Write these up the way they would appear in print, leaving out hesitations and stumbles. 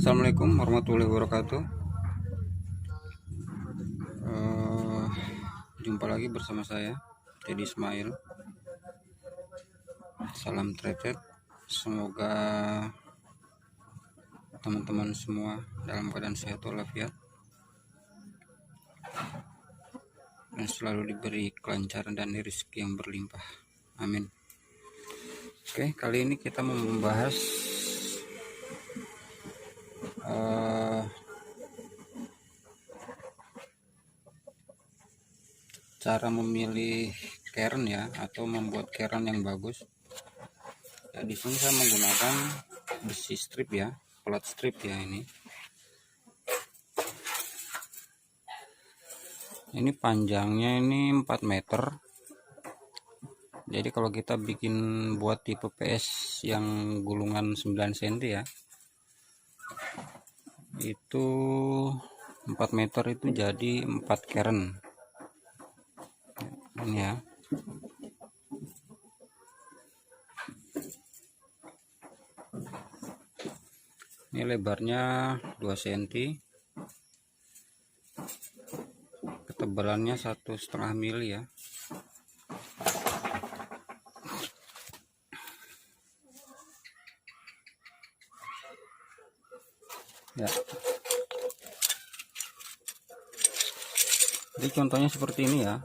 Assalamualaikum warahmatullahi wabarakatuh. Jumpa lagi bersama saya Teddy Ismail. Salam tretet. Semoga teman-teman semua dalam keadaan sehat walafiat dan selalu diberi kelancaran dan rezeki yang berlimpah. Amin. Oke, kali ini kita mau membahas cara memilih kern ya, atau membuat kern yang bagus. Ya, di sini saya menggunakan besi strip ya, plat strip ya ini. Ini panjangnya ini 4 meter. Jadi kalau kita bikin buat tipe PS yang gulungan 9 cm ya, itu 4 meter itu jadi 4 kern. Ini ya. Ini lebarnya 2 cm, ketebalannya 1,5 mili ya. Ya. Jadi contohnya seperti ini ya.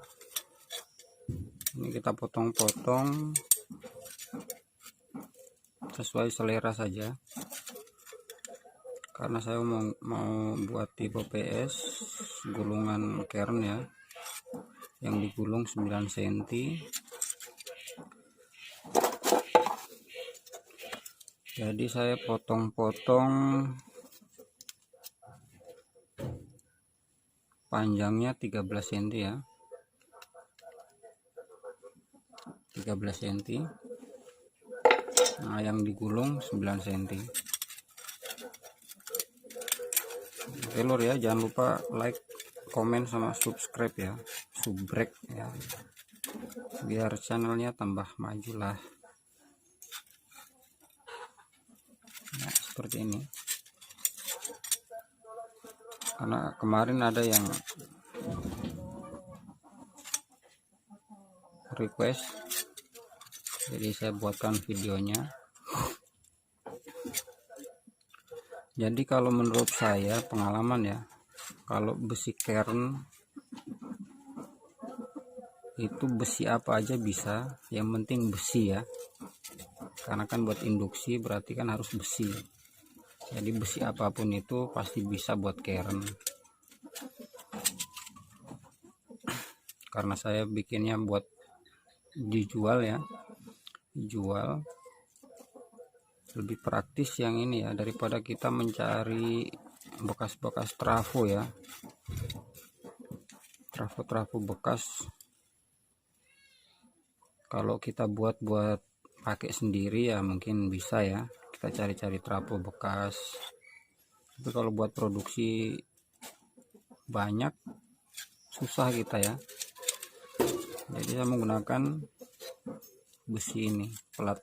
Ini kita potong-potong sesuai selera saja. Karena saya mau buat tipe PS gulungan kern ya, yang digulung 9 cm. Jadi saya potong-potong panjangnya 13 cm ya, 13 cm. Nah, yang digulung 9 cm. Oke lur ya, jangan lupa like, komen, sama subscribe ya, subrek ya, biar channelnya tambah maju lah. Nah, seperti ini. Karena kemarin ada yang request, jadi saya buatkan videonya. Jadi kalau menurut saya, pengalaman ya, kalau besi kern itu besi apa aja bisa, yang penting besi ya. Karena kan buat induksi berarti kan harus besi. Jadi besi apapun itu pasti bisa buat kern. Karena saya bikinnya buat dijual ya, dijual lebih praktis yang ini ya, daripada kita mencari bekas-bekas trafo ya, trafo bekas. Kalau kita buat pakai sendiri ya mungkin bisa ya, kita cari-cari trafo bekas. Tapi kalau buat produksi banyak susah kita ya. Jadi saya menggunakan besi ini, plat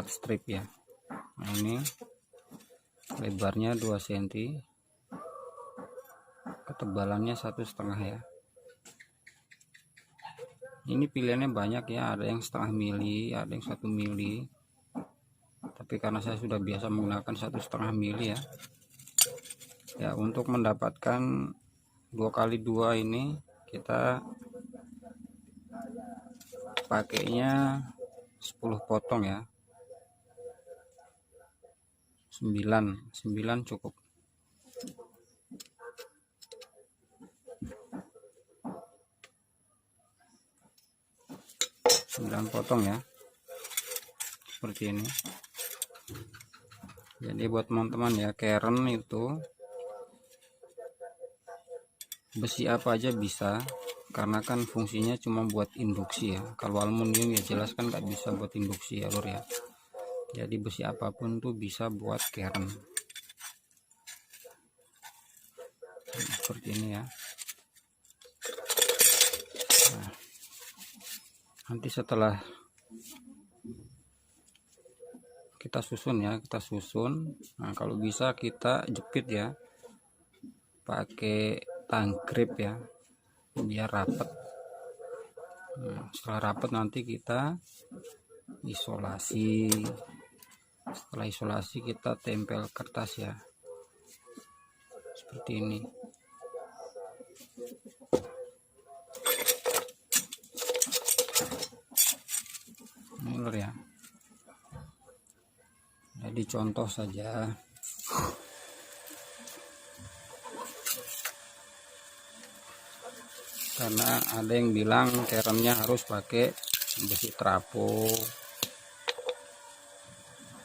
strip ya. Nah, ini lebarnya 2 cm, ketebalannya 1,5 ya. Ini pilihannya banyak ya, ada yang 0,5 mili, ada yang 1 mili. Tapi karena saya sudah biasa menggunakan 1,5 mili ya. Ya, untuk mendapatkan 2x2 ini kita pakainya 10 potong ya. 9 cukup. Potong ya, seperti ini. Jadi buat teman-teman ya, kern itu besi apa aja bisa, karena kan fungsinya cuma buat induksi ya. Kalau aluminium ya jelas kan nggak bisa buat induksi ya lur ya. Jadi besi apapun tuh bisa buat kern. Seperti ini ya. Nah, nanti setelah kita susun ya, kita susun. Nah kalau bisa kita jepit ya pakai tang grip ya biar rapet. Nah, setelah rapet nanti kita isolasi. Setelah isolasi kita tempel kertas ya seperti ini. Ini lur ya, jadi contoh saja. Karena ada yang bilang kerennya harus pakai besi trapo.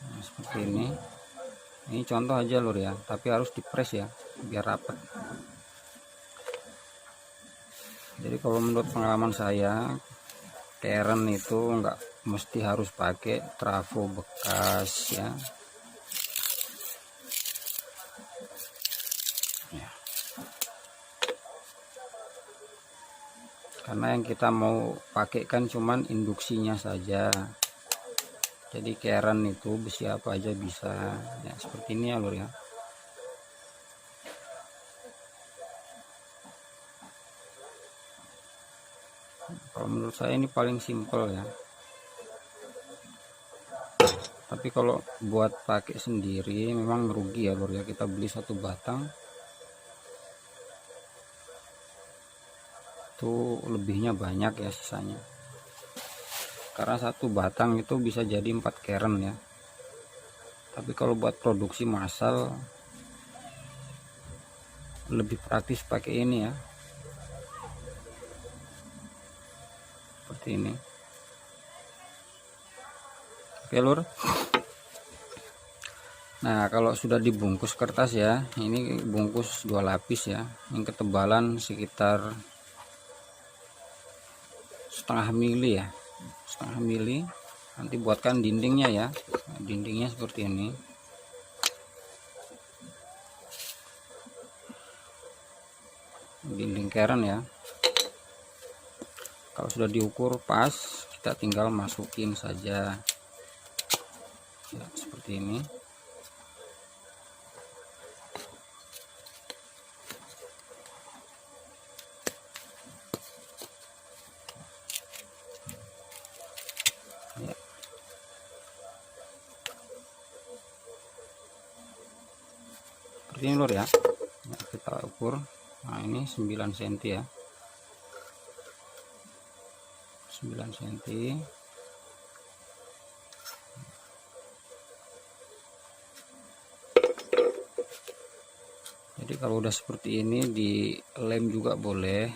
Nah, seperti ini contoh aja lur ya, tapi harus dipres ya biar rapet. Jadi kalau menurut pengalaman saya, keren itu enggak mesti harus pakai trafo bekas ya. Karena yang kita mau pakai kan cuman induksinya saja. Jadi keren itu besi apa aja bisa ya, seperti ini ya lur ya. Kalau menurut saya ini paling simpel ya. Tapi kalau buat pakai sendiri memang rugi ya lur ya, kita beli satu batang itu lebihnya banyak ya sisanya, karena satu batang itu bisa jadi 4 keren ya. Tapi kalau buat produksi massal lebih praktis pakai ini ya, seperti ini. Oke lur, nah kalau sudah dibungkus kertas ya, ini bungkus 2 lapis ya, yang ketebalan sekitar setengah mili ya, setengah mili. Nanti buatkan dindingnya ya, nah, dindingnya seperti ini. Dinding keren ya. Kalau sudah diukur pas, kita tinggal masukin saja ya, seperti ini. Ya. Seperti ini lur ya. Nah, kita ukur. Nah ini 9 cm ya, 9 cm. Jadi kalau udah seperti ini dilem juga boleh,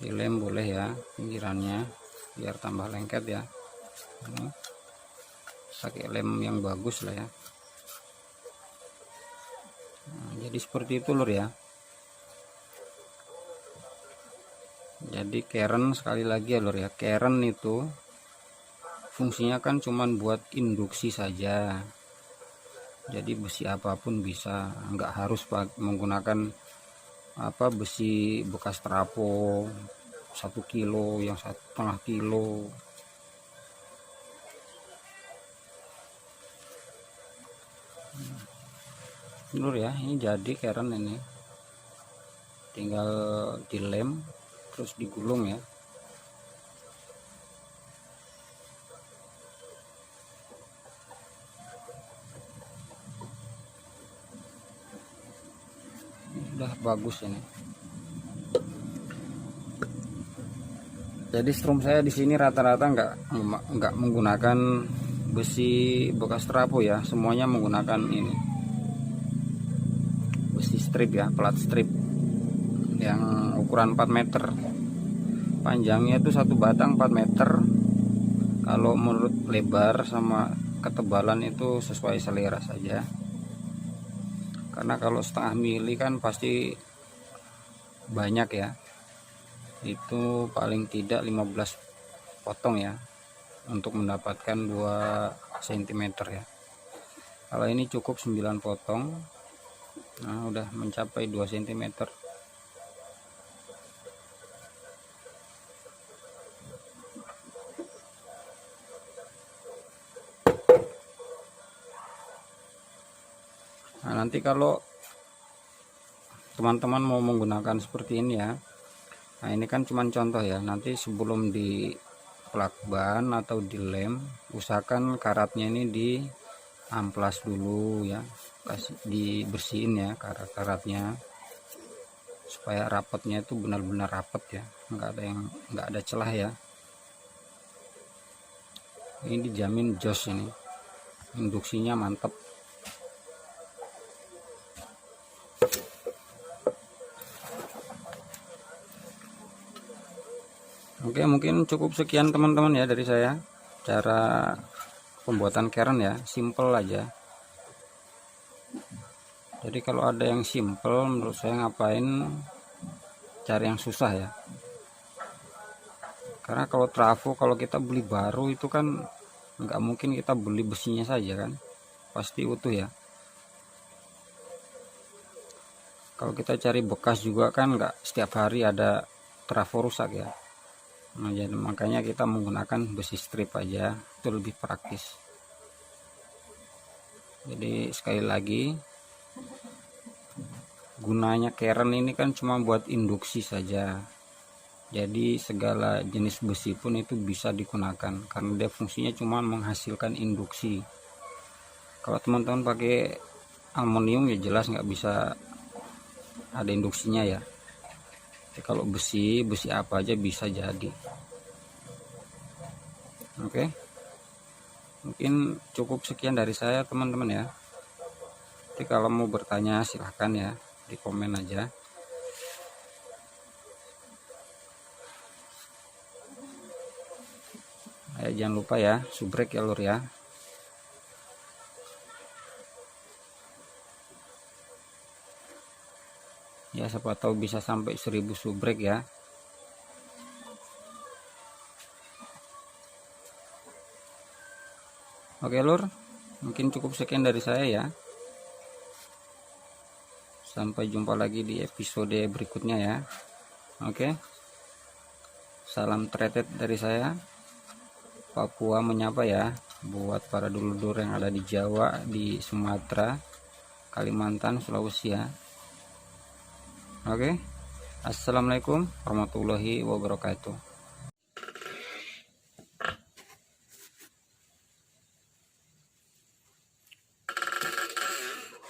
dilem boleh ya pinggirannya biar tambah lengket ya. Ini pakai lem yang bagus lah ya. Nah, jadi seperti itu lur ya. Jadi keren sekali lagi ya lur ya, keren itu fungsinya kan cuman buat induksi saja. Jadi besi apapun bisa, nggak harus menggunakan apa besi bekas trapo 1 kilo, yang 1,5 kilo. Lur ya, ini jadi keren ini, tinggal dilem terus digulung ya. Udah bagus ini. Jadi strum saya di sini rata-rata nggak menggunakan besi bekas trapo ya, semuanya menggunakan ini besi strip ya, plat strip yang ukuran 4 meter. Panjangnya itu satu batang 4 meter. Kalau menurut lebar sama ketebalan itu sesuai selera saja. Karena kalau setengah mili kan pasti banyak ya. Itu paling tidak 15 potong ya untuk mendapatkan 2 cm ya. Kalau ini cukup 9 potong. Nah, udah mencapai 2 cm. nanti kalau teman-teman mau menggunakan seperti ini ya, nah ini kan cuman contoh ya, nanti sebelum di plak ban atau dilem, usahakan karatnya ini di amplas dulu ya, kasih dibersihin ya karat-karatnya supaya rapatnya itu benar-benar rapat ya, nggak ada celah ya. Ini dijamin jos, ini induksinya mantap. Oke, mungkin cukup sekian teman-teman ya dari saya, cara pembuatan keren ya, simple aja. Jadi kalau ada yang simple, menurut saya ngapain cari yang susah ya. Karena kalau trafo, kalau kita beli baru itu kan nggak mungkin kita beli besinya saja kan, pasti utuh ya. Kalau kita cari bekas juga kan nggak setiap hari ada trafo rusak ya. Nah, jadi makanya kita menggunakan besi strip aja, itu lebih praktis. Jadi sekali lagi, gunanya keren ini kan cuma buat induksi saja. Jadi segala jenis besi pun itu bisa digunakan karena dia fungsinya cuma menghasilkan induksi. Kalau teman-teman pakai aluminium ya jelas nggak bisa ada induksinya ya. Jadi kalau besi apa aja bisa jadi. Oke, mungkin cukup sekian dari saya teman-teman ya. Jadi kalau mau bertanya silahkan ya, di komen aja. Jangan lupa ya, subrek ya lur ya. Ya siapa tahu bisa sampai 1000 subrek ya. Oke lur, mungkin cukup sekian dari saya ya. Sampai jumpa lagi di episode berikutnya ya. Oke, salam tretet dari saya, Papua menyapa ya, buat para dulur-dulur yang ada di Jawa, di Sumatera, Kalimantan, Sulawesi ya. Oke, assalamualaikum warahmatullahi wabarakatuh.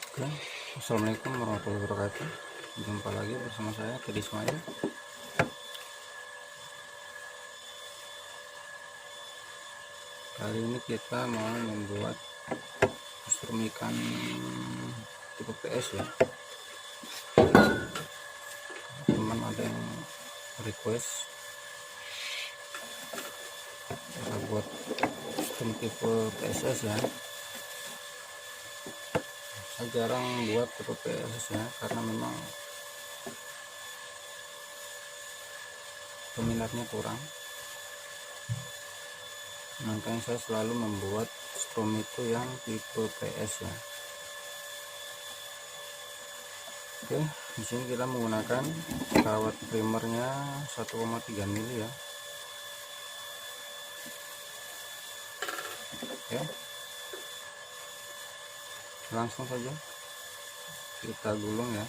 Oke, assalamualaikum warahmatullahi wabarakatuh. Jumpa lagi bersama saya Teddy Ismail. Kali ini kita mau membuat strum ikan tipe PS ya. Teman ada yang request kita buat strum tipe PSS ya. Saya jarang buat tipe PSS ya karena memang peminatnya kurang. Makanya saya selalu membuat strum itu yang tipe PS ya. Oke, di sini kita menggunakan kawat primernya 1,3 mili ya. Oke, langsung saja kita gulung ya.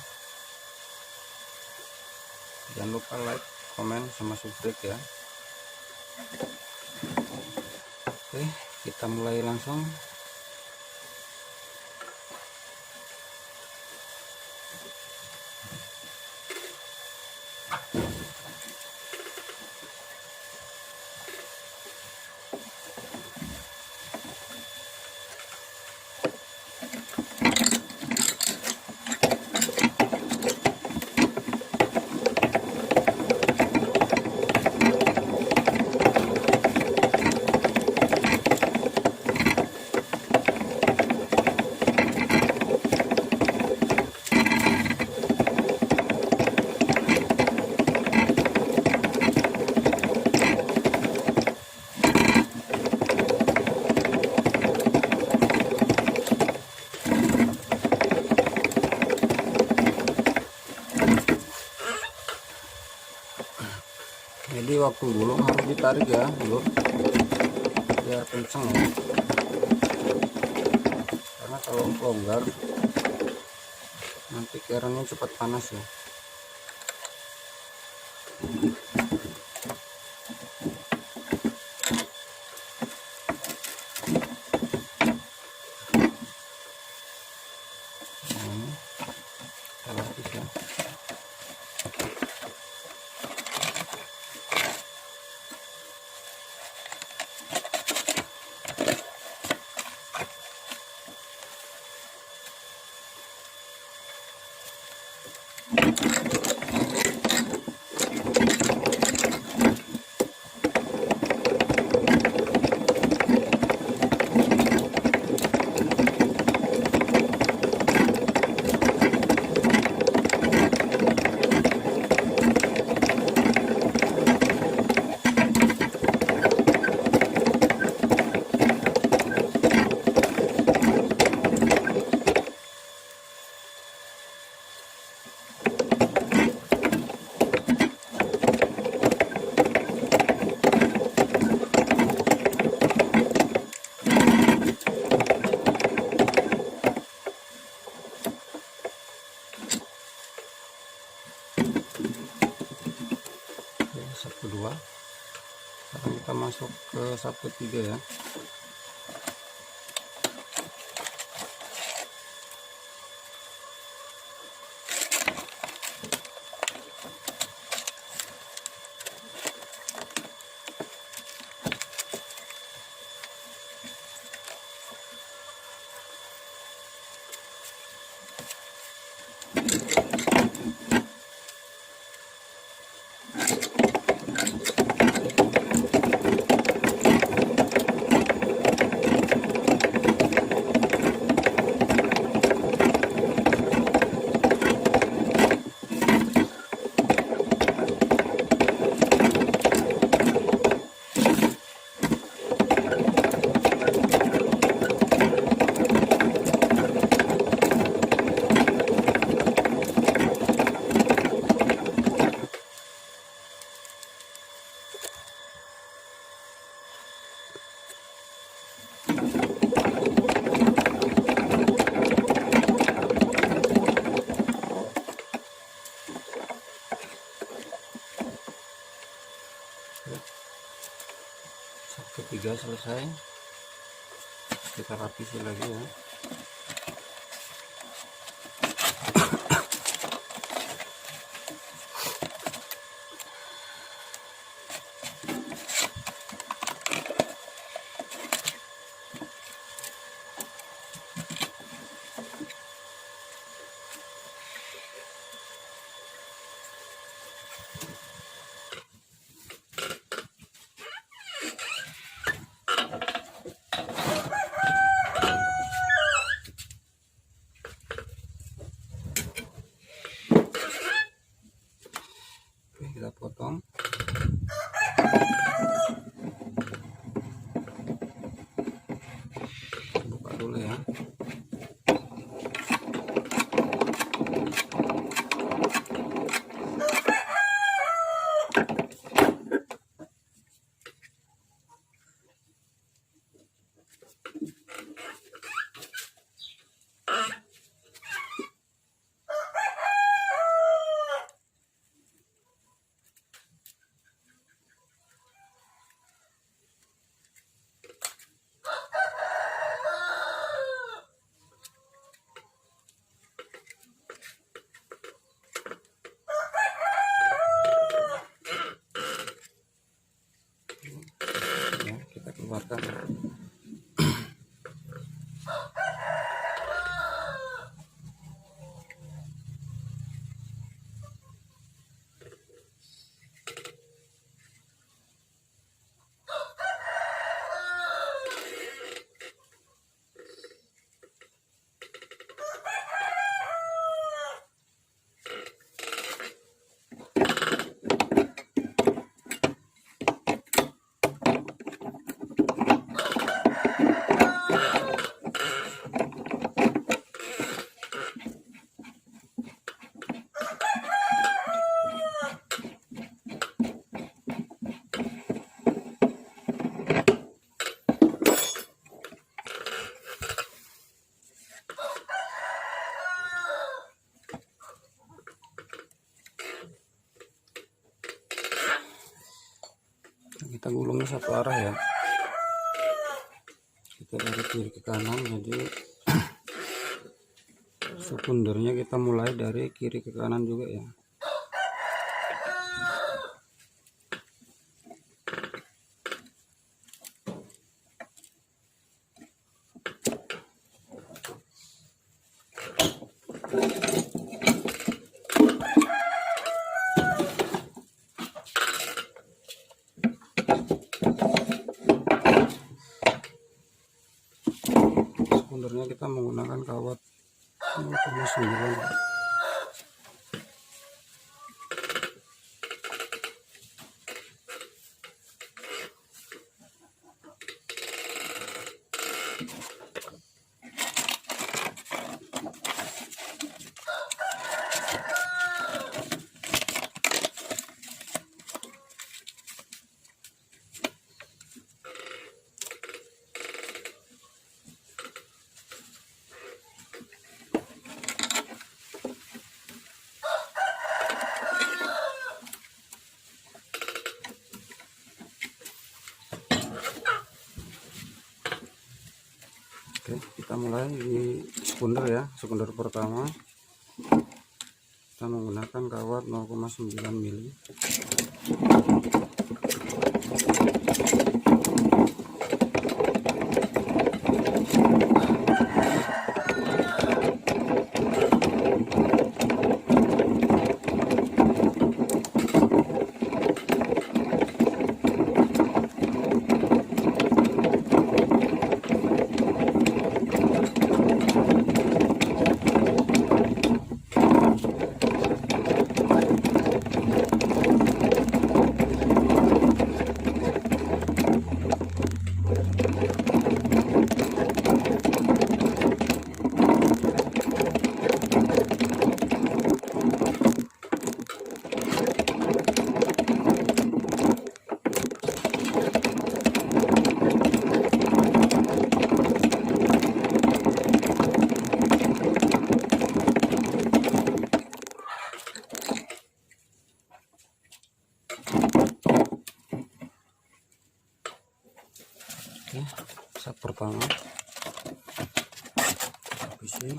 Jangan lupa like, komen, sama subscribe ya. Oke, kita mulai langsung. Jadi waktu gulung harus ditarik ya dulu biar kenceng ya, karena kalau longgar nanti kerannya cepat panas ya. Ini kita lapis ya. Sap kedua, sekarang kita masuk ke sap ketiga ya. Sap ketiga selesai, kita rapisi lagi ya. Oke, kita potong. Buka dulu ya. Ya, kita keluarkan. kita gulungnya satu arah ya, kita dari kiri ke kanan. Jadi sekundernya kita mulai dari kiri ke kanan juga ya. Sekundernya kita menggunakan kawat 0,9. Oke, kita mulai di sekunder ya. Sekunder pertama kita menggunakan kawat 0,9 mili. Oke, sak pertama habisi.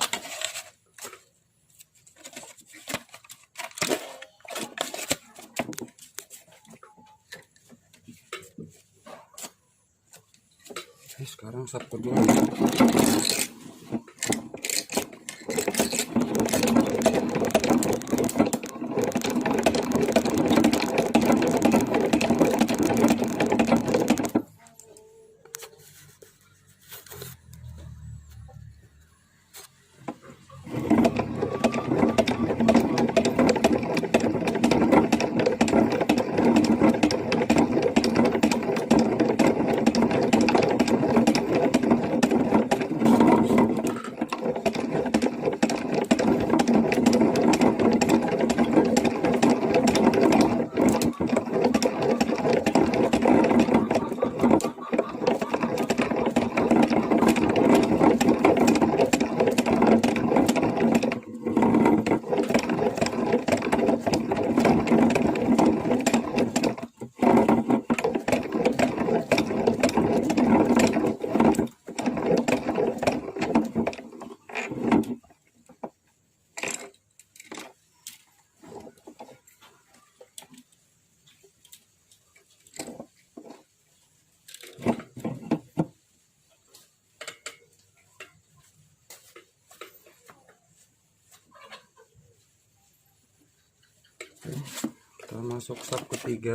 Oke, sekarang sak kedua. Kita masuk sak ketiga.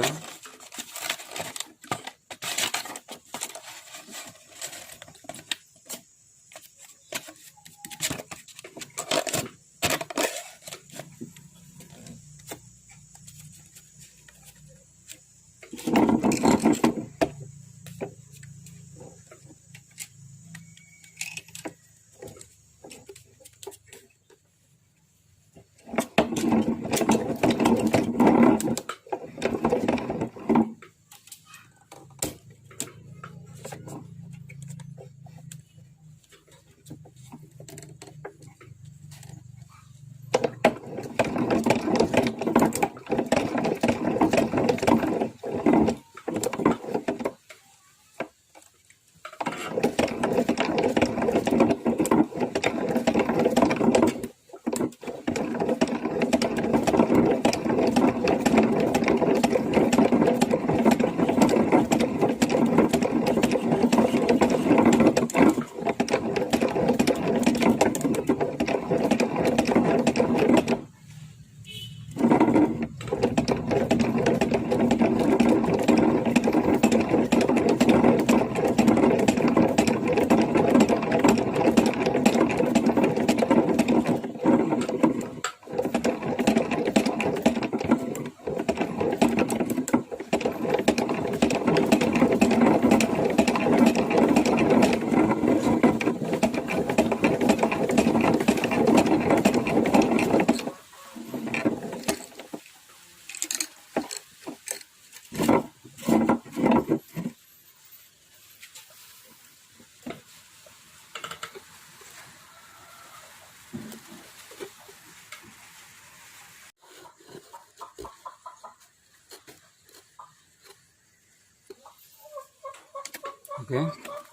Oke,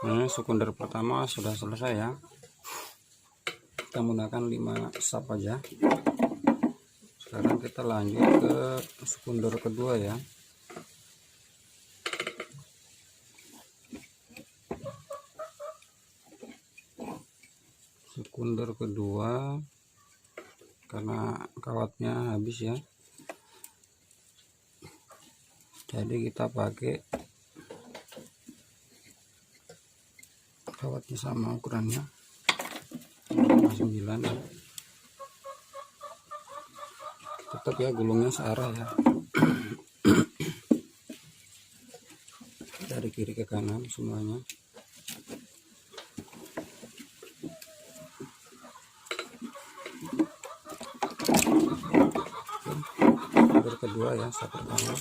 nah sekunder pertama sudah selesai ya. Kita menggunakan 5 sap aja. Sekarang kita lanjut ke sekunder kedua ya. Sekunder kedua karena kawatnya habis ya, jadi kita pakai kawatnya sama ukurannya 9 ya. Tetap ya gulungnya searah ya, dari kiri ke kanan semuanya. Sekunder kedua ya, sap pertama.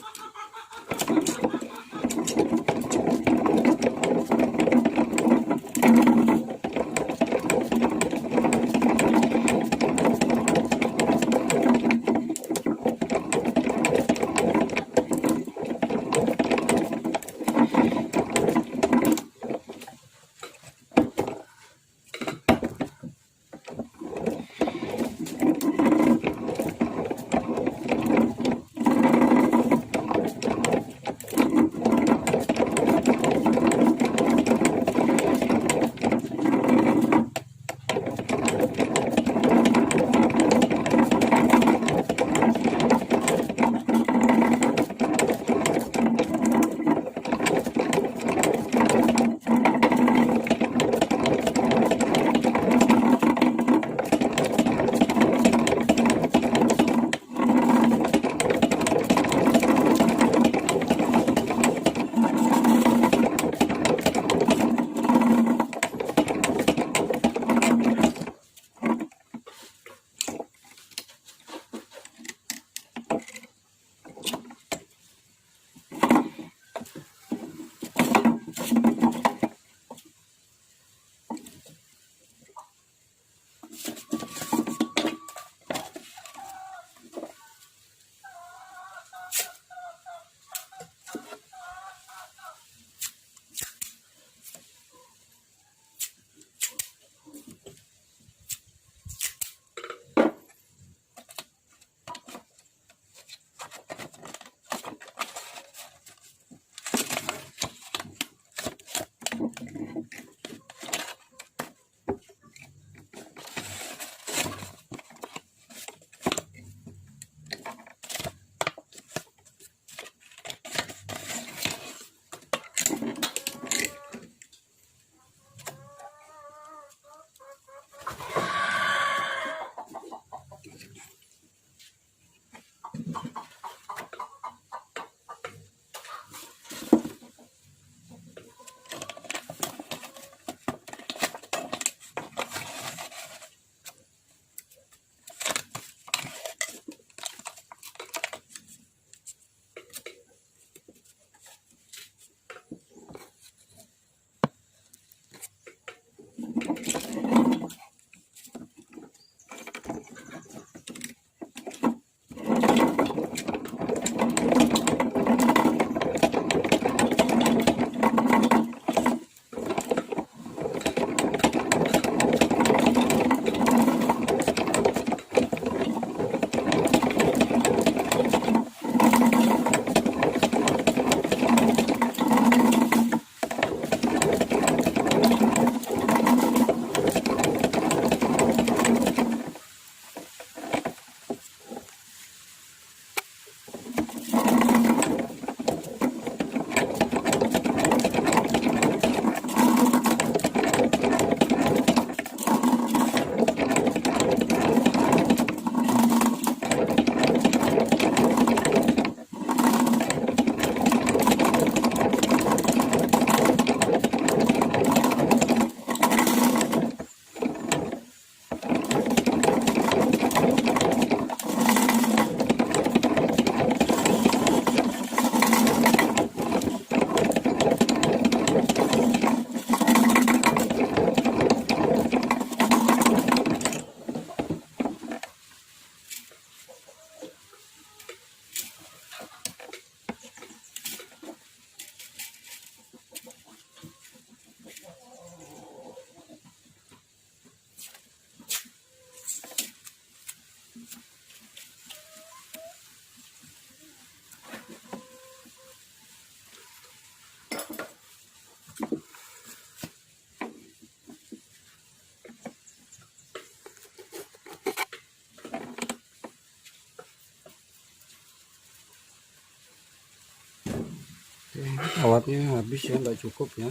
kawatnya habis ya, nggak cukup ya.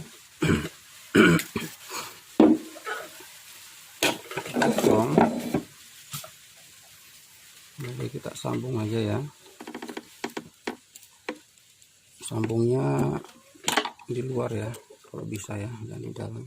Potong, jadi kita sambung aja ya, sambungnya di luar ya kalau bisa ya, dan di dalam.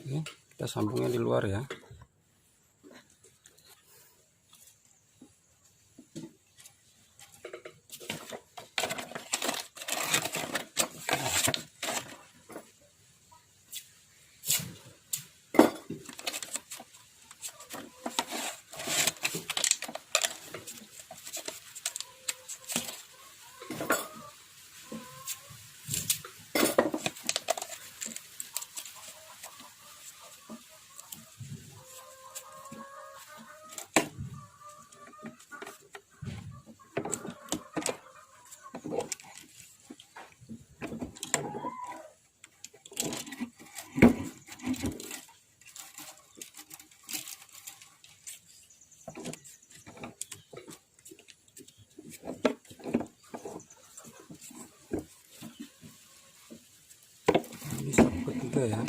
Oke, kita sambungnya di luar ya. Ini step ketiga ya.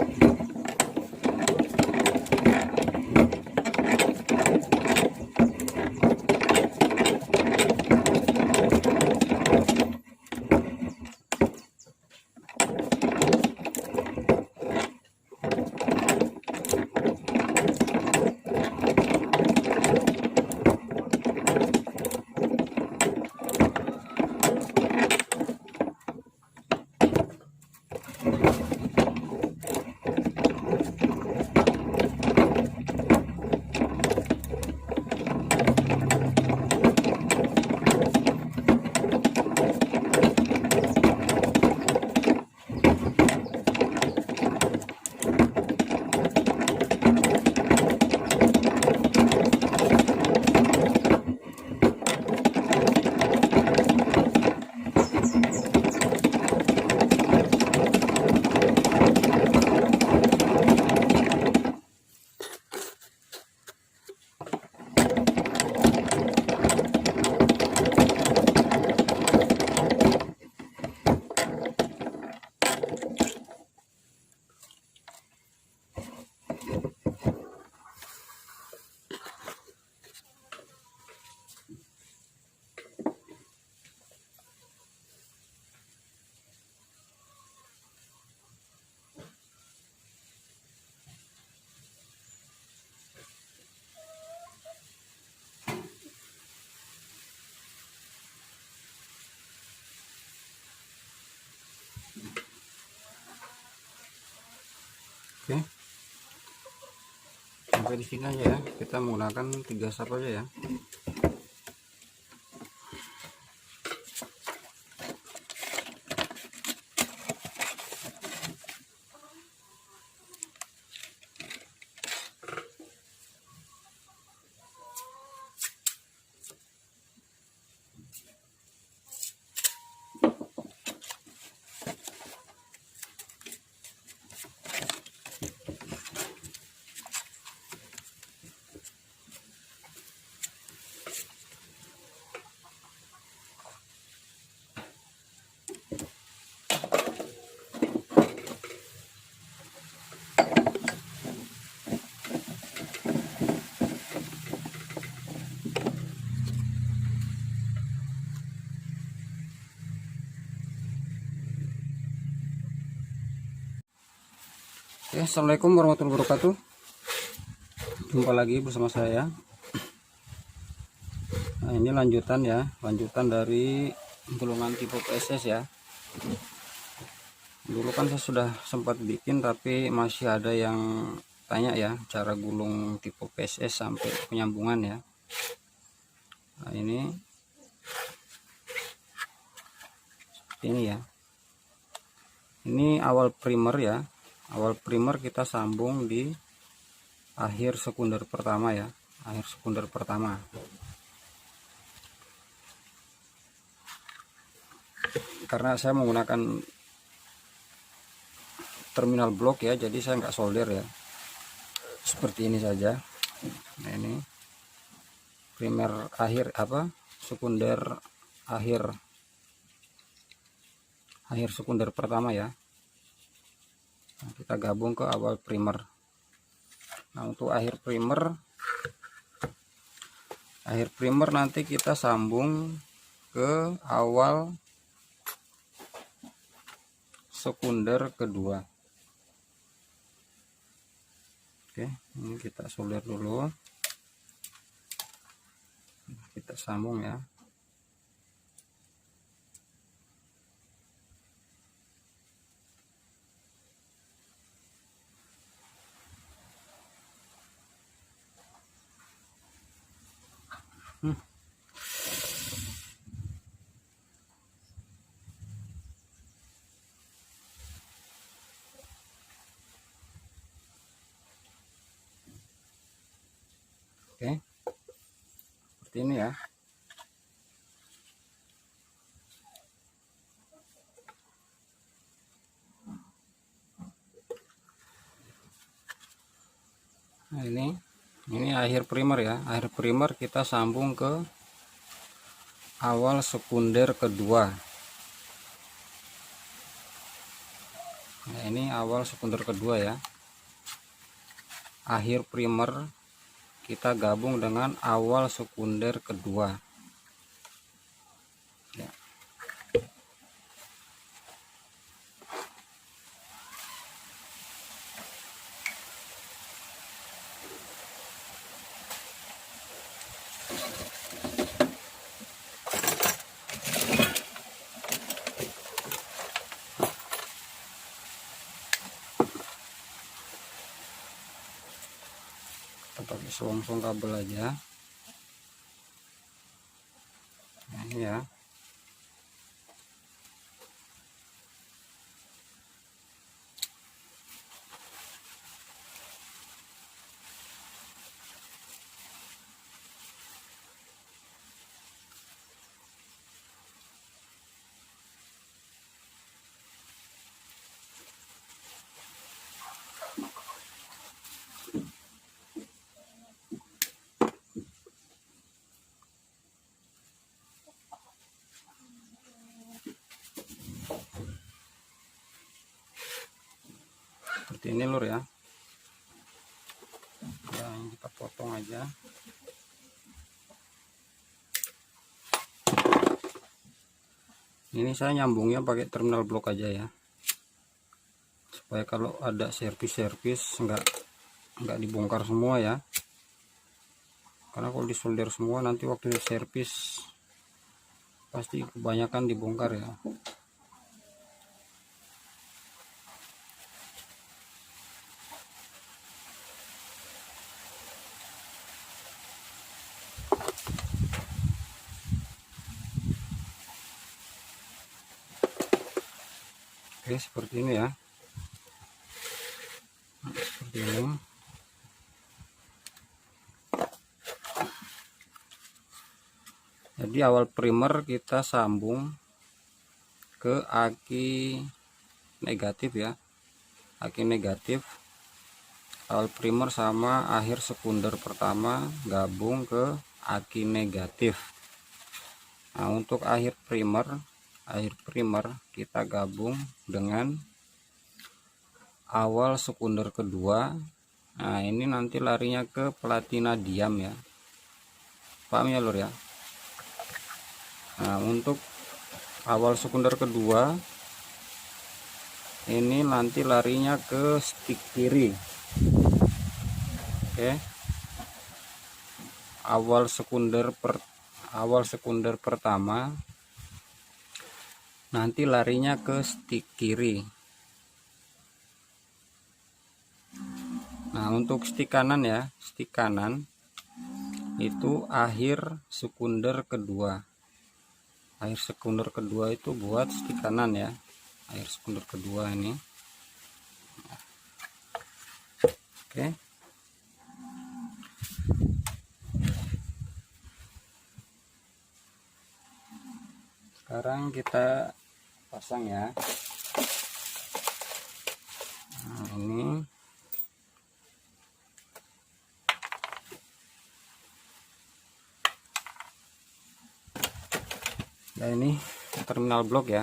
Oke, sampai di sini aja ya. Kita menggunakan 3 sap aja ya. Oke, assalamualaikum warahmatullahi wabarakatuh. Jumpa lagi bersama saya. Nah, ini lanjutan ya, lanjutan dari gulungan tipe PSS ya. Dulu kan saya sudah sempat bikin, tapi masih ada yang tanya ya cara gulung tipe PSS sampai penyambungan ya. Nah, ini ya. Ini awal primer ya. Awal primer kita sambung di akhir sekunder pertama ya, akhir sekunder pertama. Karena saya menggunakan terminal blok ya, jadi saya nggak solder ya, seperti ini saja. Nah, ini primer akhir sekunder akhir sekunder pertama ya. Nah, kita gabung ke awal primer. Nah, untuk akhir primer nanti kita sambung ke awal sekunder kedua. Oke, ini kita solder dulu, kita sambung ya. Oke, seperti ini ya. Nah, ini akhir primer ya. Akhir primer kita sambung ke awal sekunder kedua. Nah, ini awal sekunder kedua ya. Akhir primer kita gabung dengan awal sekunder kedua ya. Kita pakai selongsong kabel aja. Nah, ini ya. Seperti ini lur ya. Yang kita potong aja. Ini saya nyambungnya pakai terminal blok aja ya, supaya kalau ada servis nggak dibongkar semua ya. Karena kalau disolder semua nanti waktu servis pasti kebanyakan dibongkar ya. Oke, seperti ini ya. Nah, seperti ini. Jadi awal primer kita sambung ke aki negatif ya. Aki negatif. Awal primer sama akhir sekunder pertama gabung ke aki negatif. Nah, untuk akhir primer kita gabung dengan awal sekunder kedua. Nah, ini nanti larinya ke platina diam ya. Paham ya lur ya? Nah, untuk awal sekunder kedua ini nanti larinya ke stick kiri. Oke, awal sekunder pertama nanti larinya ke stick kiri. Nah, untuk stick kanan ya, stick kanan itu akhir sekunder kedua. Akhir sekunder kedua itu buat stick kanan ya, akhir sekunder kedua ini. Oke, sekarang kita pasang ya. Nah, ini ya, ini terminal blok ya.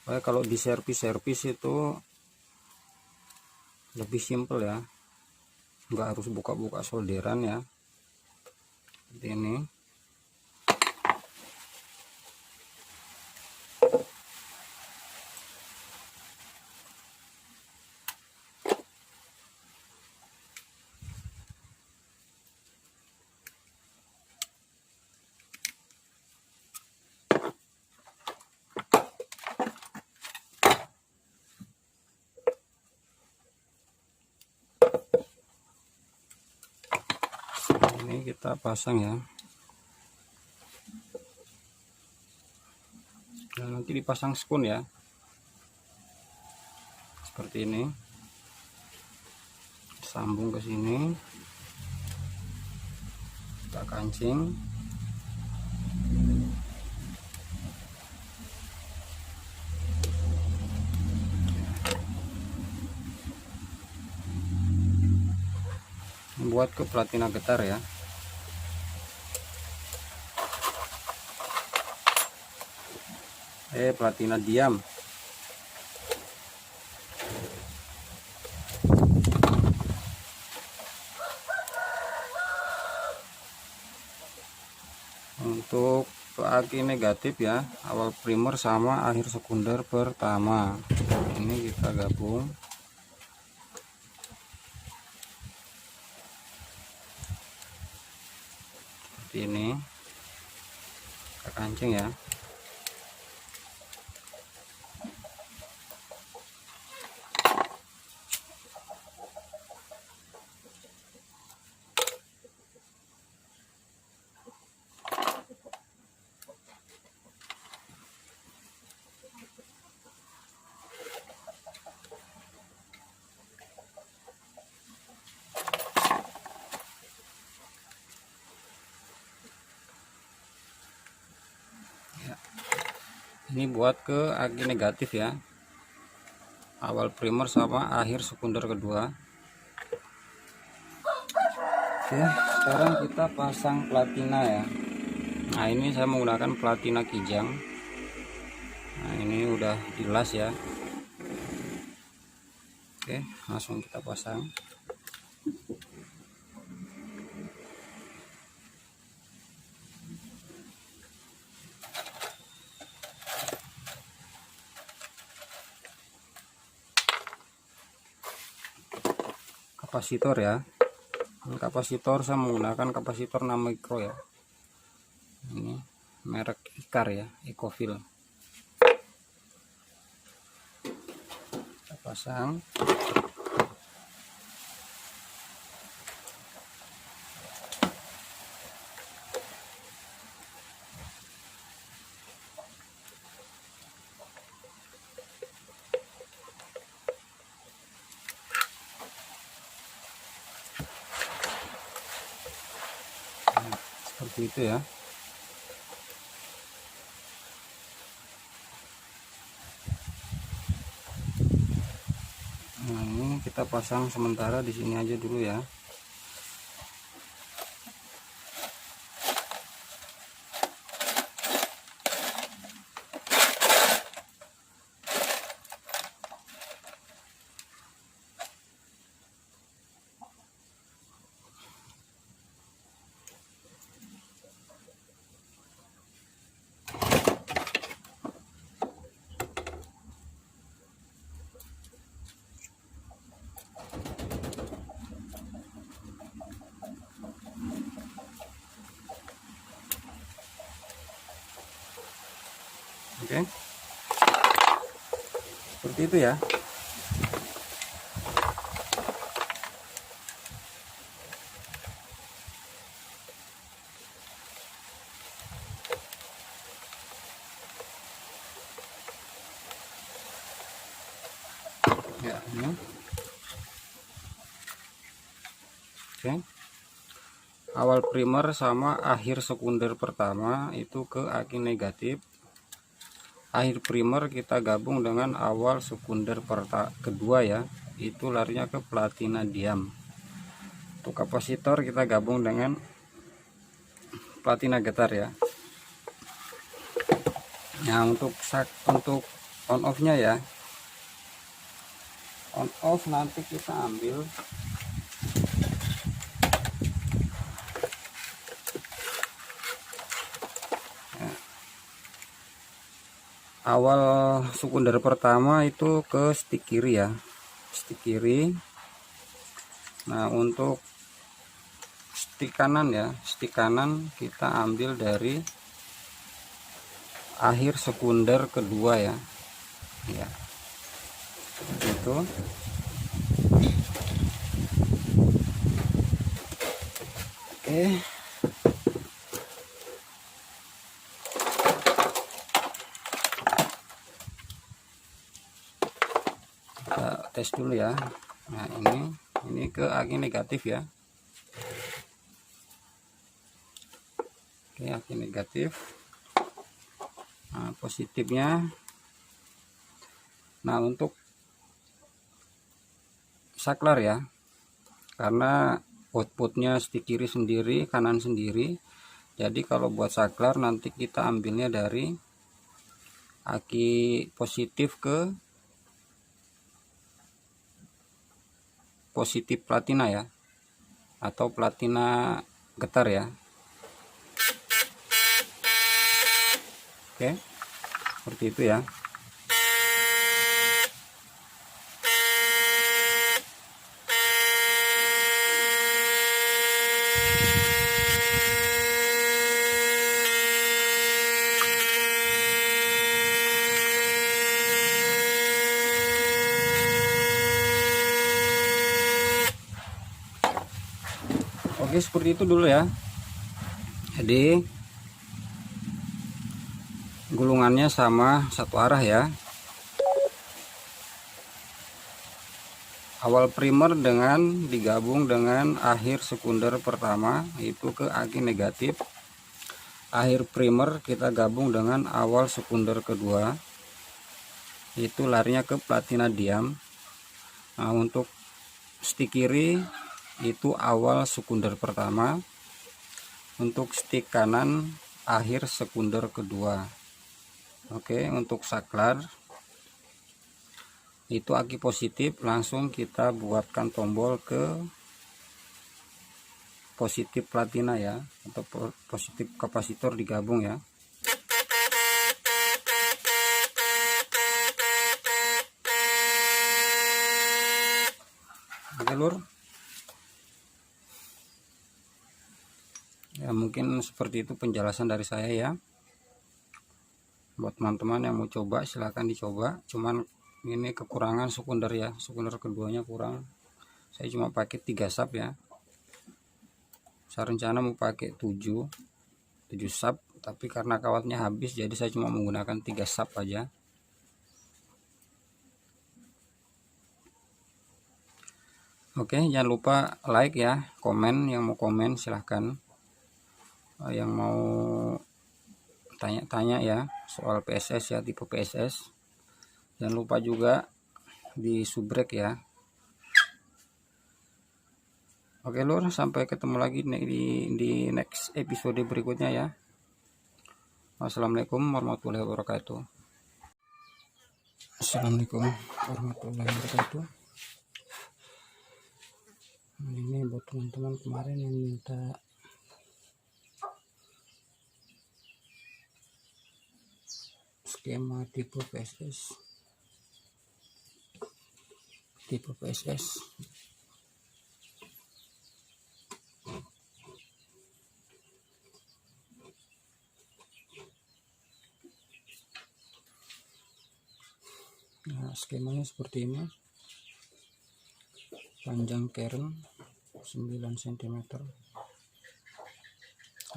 Supaya kalau di servis itu lebih simpel ya, nggak harus buka-buka solderan ya, seperti ini. Ini kita pasang ya. Nah, nanti dipasang spoon ya, seperti ini. Sambung ke sini, kita kancing. Buat ke platina getar ya. Platina diam. Untuk aki negatif ya, awal primer sama akhir sekunder pertama. Ini kita gabung. Seperti ini. Kita kancing ya. Ini buat ke aki negatif ya, awal primer sama akhir sekunder kedua. Oke, sekarang kita pasang platina ya. Nah, ini saya menggunakan platina kijang. Nah, ini udah dilas ya. Oke, langsung kita pasang. Kapasitor ya. Ini kapasitor saya menggunakan kapasitor 6 mikro ya. Ini merek Ikar ya, Ecofil. Kita pasang. Seperti itu ya. Nah, ini kita pasang sementara di sini aja dulu ya. Oke, seperti itu ya. Ya, ini. Oke, awal primer sama akhir sekunder pertama itu ke aki negatif. Akhir primer kita gabung dengan awal sekunder kedua ya, itu larinya ke platina diam. Untuk kapasitor kita gabung dengan platina getar ya. Nah, untuk on off nya ya, on off nanti kita ambil awal sekunder pertama itu ke stick kiri ya, stick kiri. Nah, untuk stick kanan ya, stick kanan kita ambil dari akhir sekunder kedua ya, ya itu. Oke, kita tes dulu ya. Nah, ini ke aki negatif ya. Oke, aki negatif. Nah, positifnya. Nah, untuk saklar ya, karena outputnya stick kiri sendiri, kanan sendiri. Jadi kalau buat saklar nanti kita ambilnya dari aki positif ke positif platina ya, atau platina getar ya. Oke, seperti itu ya. Oke, seperti itu dulu ya. Jadi gulungannya sama satu arah ya. Awal primer dengan digabung dengan akhir sekunder pertama itu ke aki negatif. Akhir primer kita gabung dengan awal sekunder kedua, itu larinya ke platina diam. Nah, untuk stick kiri itu awal sekunder pertama, untuk stick kanan akhir sekunder kedua. Oke, untuk saklar itu aki positif, langsung kita buatkan tombol ke positif platina ya, atau positif kapasitor digabung ya. Oke lur, ya mungkin seperti itu penjelasan dari saya ya. Buat teman-teman yang mau coba silahkan dicoba. Cuman ini kekurangan sekunder ya, sekunder keduanya kurang. Saya cuma pakai 3 sub ya. Saya rencana mau pakai 7 sub, tapi karena kawatnya habis jadi saya cuma menggunakan 3 sub aja. Oke, jangan lupa like ya, komen, yang mau komen silahkan. Yang mau tanya-tanya ya soal PSS ya, tipe PSS, jangan lupa juga di subrek ya. Oke lur, sampai ketemu lagi di next episode berikutnya ya. Wassalamualaikum warahmatullahi wabarakatuh. Assalamualaikum warahmatullahi wabarakatuh. Ini buat teman-teman kemarin yang minta skema tipe PSS. Nah, skemanya seperti ini. Panjang kern 9 cm.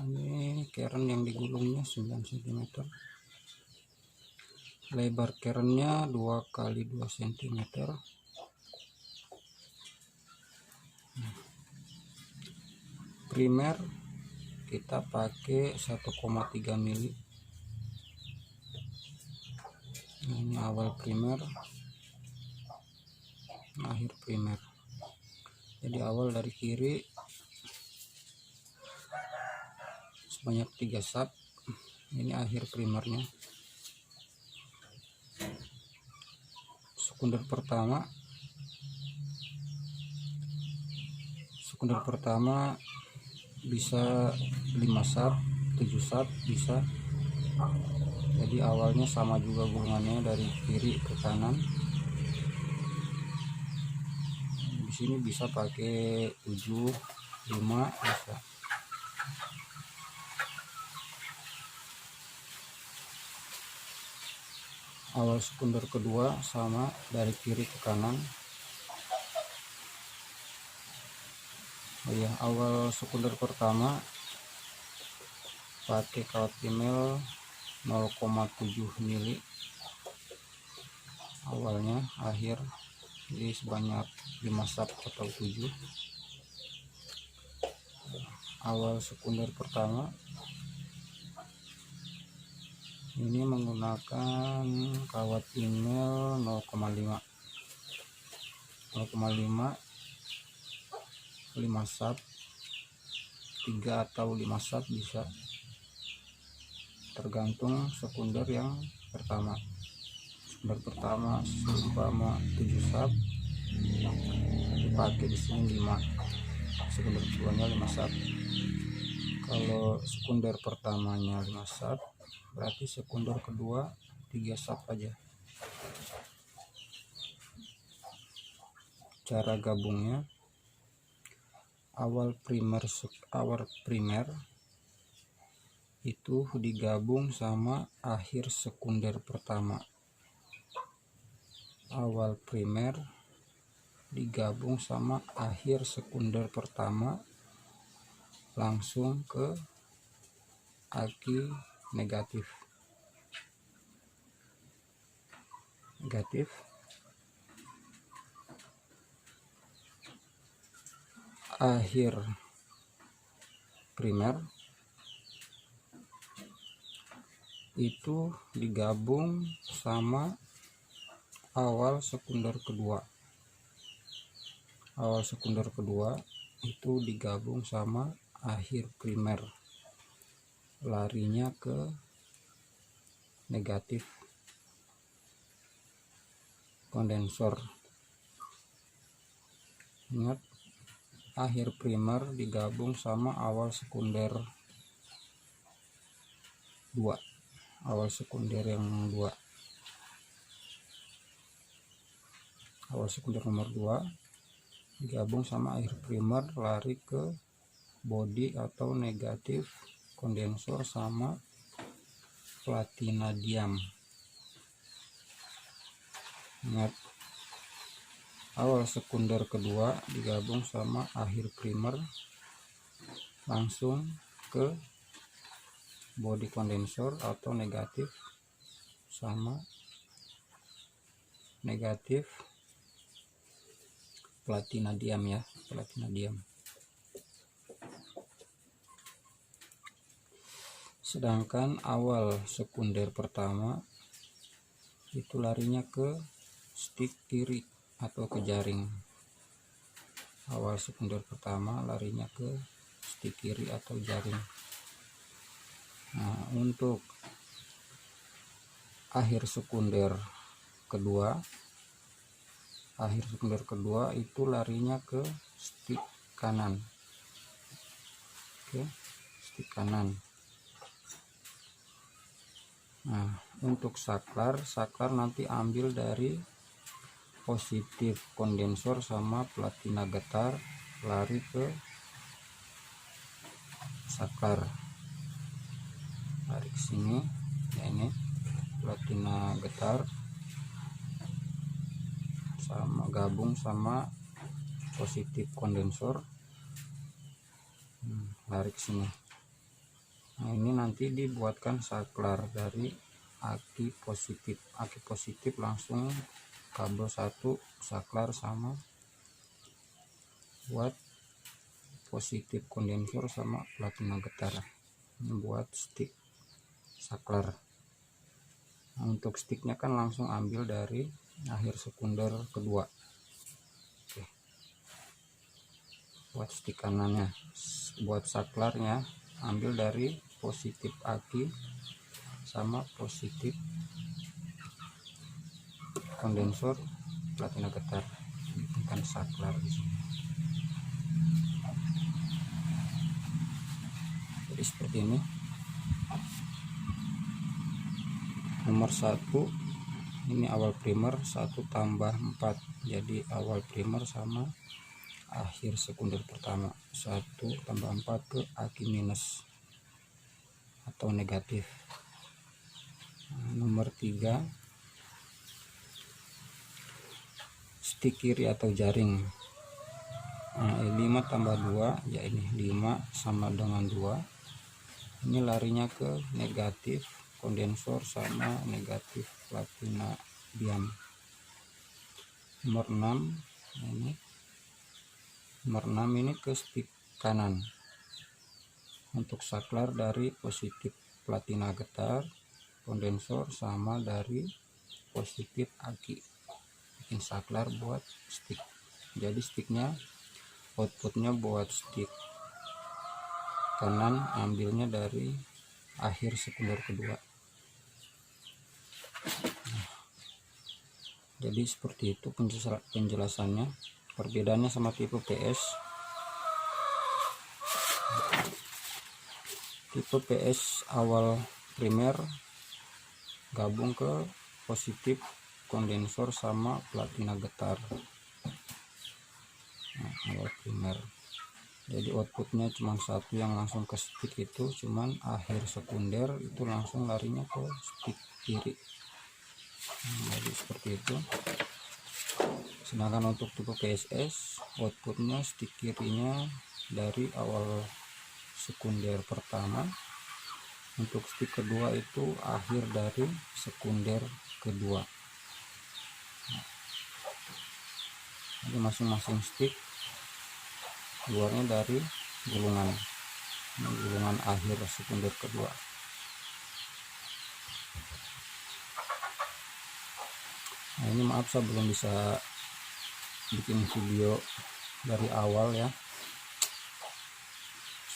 Ini kern yang digulungnya 9 cm. Lebar kernnya 2 kali 2 cm. Primer kita pakai 1,3 mili. Nah, ini awal primer, akhir primer. Jadi awal dari kiri sebanyak 3 sub. Ini akhir primernya. Sekunder pertama bisa 5 sub, 7 sub bisa. Jadi awalnya sama juga gulungannya dari kiri ke kanan. Di sini bisa pakai 7, 5 bisa. Awal sekunder kedua sama dari kiri ke kanan. Oh ya, awal sekunder pertama pakai kawat female 0,7 mili awalnya, akhir jadi sebanyak 5 sub atau 7. Awal sekunder pertama ini menggunakan kawat female 0,5 5 sub, 3 atau 5 sub bisa, tergantung sekunder yang pertama. Sekunder pertama seumpama 7 sub dipakai di sini 5, sekunder keduanya 5 sub. Kalau sekunder pertamanya 5 sub, berarti sekunder kedua 3 sub aja. Cara gabungnya, awal primer itu digabung sama akhir sekunder pertama. Awal primer digabung sama akhir sekunder pertama, langsung ke aki negatif. Akhir primer itu digabung sama awal sekunder kedua. Awal sekunder kedua itu digabung sama akhir primer, larinya ke negatif kondensor. Ingat, akhir primer digabung sama awal sekunder 2, awal sekunder yang 2, awal sekunder nomor 2 digabung sama akhir primer, lari ke body atau negatif kondensor sama platinadium. Ingat, awal sekunder kedua digabung sama akhir primer, langsung ke body kondensor atau negatif sama negatif platinadium ya, platinadium. Sedangkan awal sekunder pertama itu larinya ke stick kiri atau ke jaring. Awal sekunder pertama larinya ke stick kiri atau jaring. Nah, untuk akhir sekunder kedua itu larinya ke stick kanan. Oke, stick kanan. Nah, untuk saklar nanti ambil dari positif kondensor sama platina getar, lari ke saklar, lari ke sini ya, ini platina getar sama gabung sama positif kondensor, lari ke sini. Nah ini nanti dibuatkan saklar dari aki positif langsung kabel satu saklar sama buat positif kondensor sama platina getar. Ini buat stick saklar. Nah, untuk sticknya kan langsung ambil dari akhir sekunder kedua. Oke. Buat stick kanannya, buat saklarnya ambil dari positif aki sama positif kondensor platina getar. Bukan saklar di sini. Jadi seperti ini. Nomor 1 ini awal primer 1 tambah 4, jadi awal primer sama akhir sekunder pertama 1 tambah 4 ke aki minus atau negatif. Nah, nomor 3 stick kiri atau jaring. Nah, 5 tambah 2 ya ini 5 sama dengan 2, ini larinya ke negatif kondensor sama negatif platina diam. Nomor 6 ini, nomor 6 ini ke stick kanan untuk saklar dari positif platina getar kondensor sama dari positif aki, bikin saklar buat stick. Jadi sticknya outputnya buat stick kanan ambilnya dari akhir sekunder kedua. Jadi seperti itu penjelasannya. Perbedaannya sama tipe PS. Tipe PS awal primer gabung ke positif kondensor sama platina getar. Nah, awal primer. Jadi outputnya cuma satu yang langsung ke stick itu, cuman akhir sekunder itu langsung larinya ke stick kiri. Jadi seperti itu. Sedangkan untuk tipe PSS outputnya stick kirinya dari awal sekunder pertama, untuk stick kedua itu akhir dari sekunder kedua. Jadi masing-masing stick keluarnya dari gulungan, gulungan akhir sekunder kedua. Nah ini maaf saya belum bisa bikin video dari awal ya,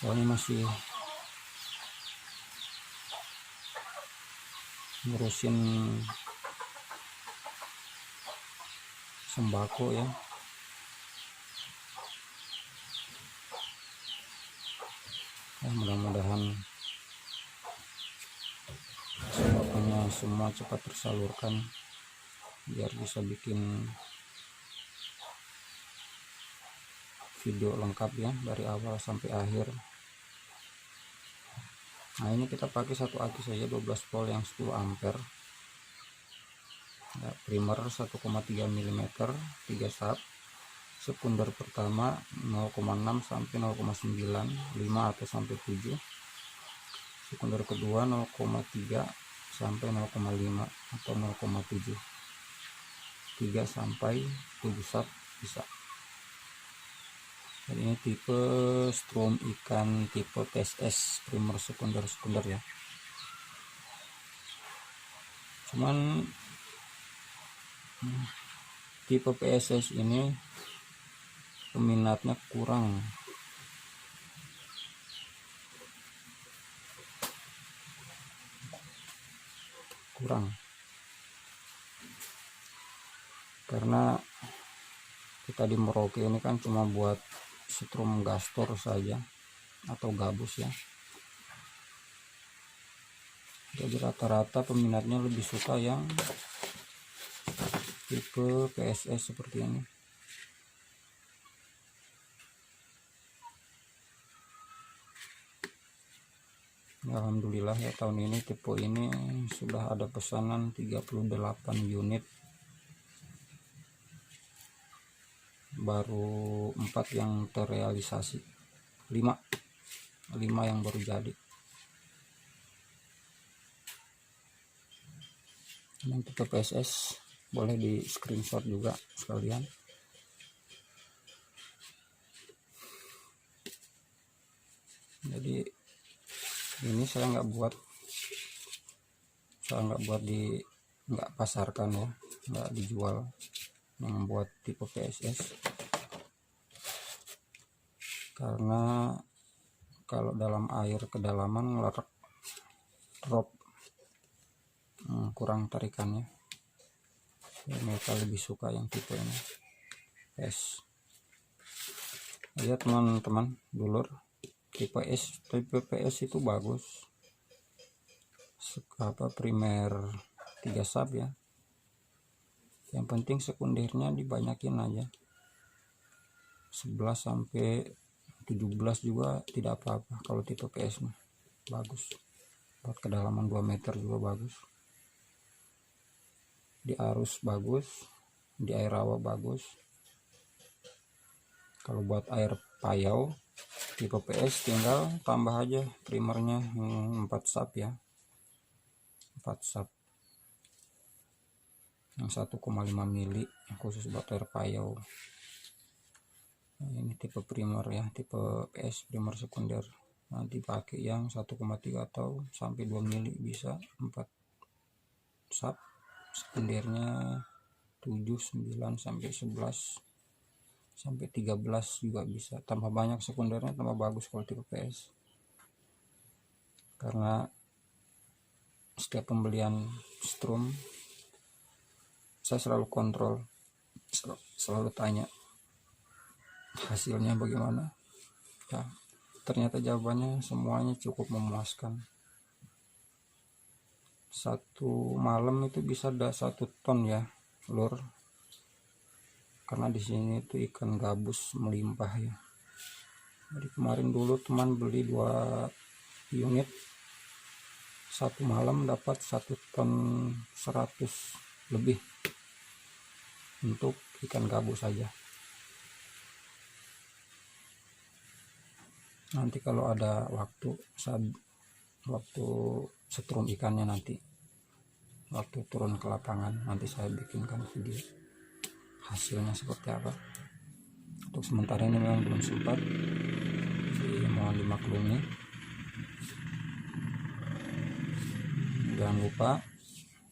soalnya masih ngurusin sembako ya. Mudah-mudahan sembakonya semua cepat tersalurkan biar bisa bikin video lengkap ya dari awal sampai akhir. Nah ini kita pakai satu aki saja 12 volt yang 10 ampere ya, primer 1,3 mm 3 sub, sekunder pertama 0,6 sampai 0,9, 5 atau sampai 7, sekunder kedua 0,3 sampai 0,5 atau 0,7, 3 sampai 7 sub bisa. Dan ini tipe strom ikan tipe PSS primer sekunder ya. Cuman tipe PSS ini peminatnya kurang. Karena kita di Merauke ini kan cuma buat strom gastor saja atau gabus ya. Jadi rata-rata peminatnya lebih suka yang tipe PSS seperti ini. Alhamdulillah ya, tahun ini tipe ini sudah ada pesanan 38 unit. baru 4 yang terrealisasi, 5 yang baru jadi. Ini tipe PSS, boleh di screenshot juga sekalian. Jadi ini saya nggak buat nggak pasarkan ya, nggak dijual, yang membuat tipe PSS, karena kalau dalam air kedalaman ngelerak drop, kurang tarikannya. Ya, mereka lebih suka yang tipe ini S. Lihat teman-teman dulur, tipe PS itu bagus, primer 3 sub ya, yang penting sekundernya dibanyakin aja, 11 sampai 17 juga tidak apa-apa. Kalau tipe PS mah bagus, buat kedalaman 2 meter juga bagus, di arus bagus, di air rawa bagus. Kalau buat air payau tipe PS tinggal tambah aja primernya 4 sub ya, 4 sub yang 1,5 mili khusus buat air payau. Nah, ini tipe primer ya, tipe PS primer sekunder. Nanti pakai yang 1,3 atau sampai 2 mili bisa 4 sub, sekundernya 7, 9 sampai 11 sampai 13 juga bisa. Tambah banyak sekundernya tambah bagus kalau tipe PS, karena setiap pembelian strum saya selalu kontrol, selalu tanya hasilnya bagaimana ya. Ternyata jawabannya semuanya cukup memuaskan. Satu malam itu bisa ada 1 ton ya lur, karena di sini itu ikan gabus melimpah ya. Jadi kemarin dulu teman beli 2 unit, 1 malam dapat 1 ton 100 lebih untuk ikan gabus saja. Nanti kalau ada waktu setrum ikannya, nanti waktu turun ke lapangan nanti saya bikinkan video hasilnya seperti apa. Untuk sementara ini memang belum sempat, jadi mohon dimaklumi. Jangan lupa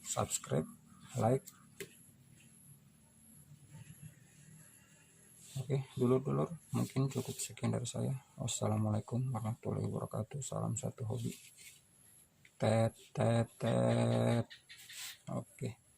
subscribe, like. Oke dulur-dulur, mungkin cukup sekian dari saya. Wassalamualaikum warahmatullahi wabarakatuh. Salam satu hobi. Tet tet tet. Oke.